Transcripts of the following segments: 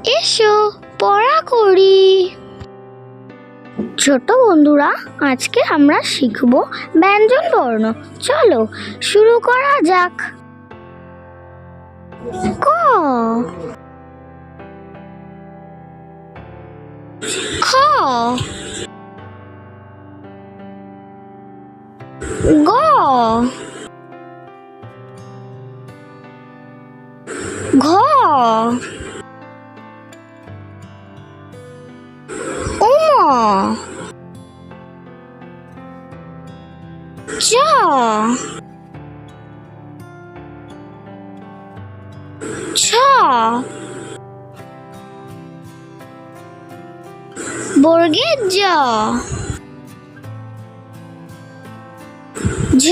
এসো পড়া করি। ছোট বন্ধুরা, আজকে আমরা শিখব ব্যঞ্জন বর্ণ। চলো শুরু করা যাক। ক, খ, গ, ঘ, চ, ছ, বর্গের জ, ঝ,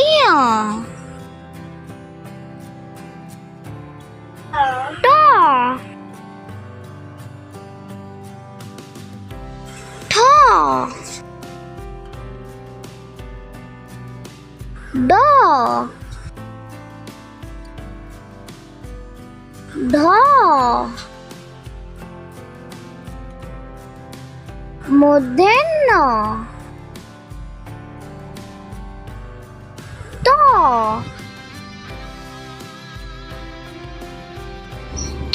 ইয়, ট, ঠ, ড, ঢ, মূর্ধন্য ত,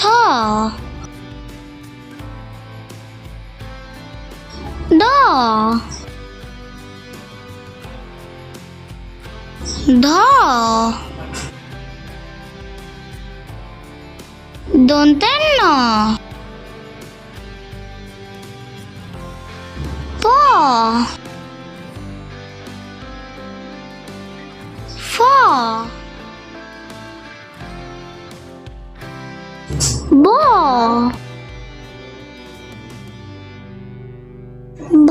থ, দ, ধ, দন্তেন্ন প, ফ, ব, ভ,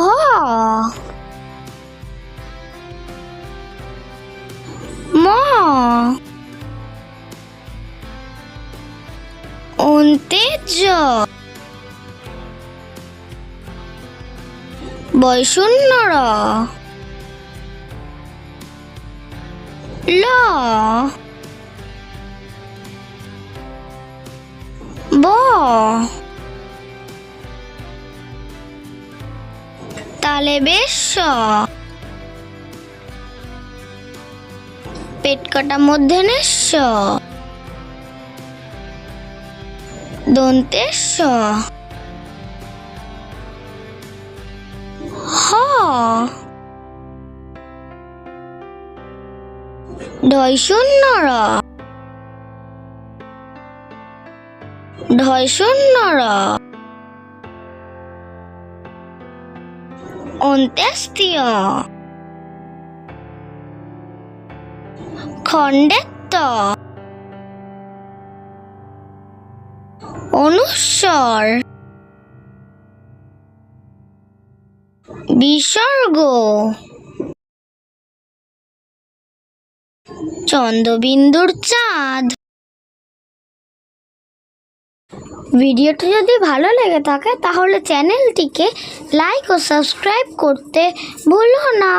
ম, অন্তে জ, বয়শূন্য র, ল, ব, তালে বেশ, পেট কাটা মধ্যে স, দন্তে স, হ, ঢয়শূন্য র, ঢয়শূন্য র, অন্ত্যেষ্টিয়, খণ্ডেত্ব, অনুস্বর, বিসর্গ, চন্দ্রবিন্দুর চাঁদ। ভিডিওটি যদি ভালো লেগে থাকে তাহলে চ্যানেলটিকে লাইক ও সাবস্ক্রাইব করতে ভুলো না।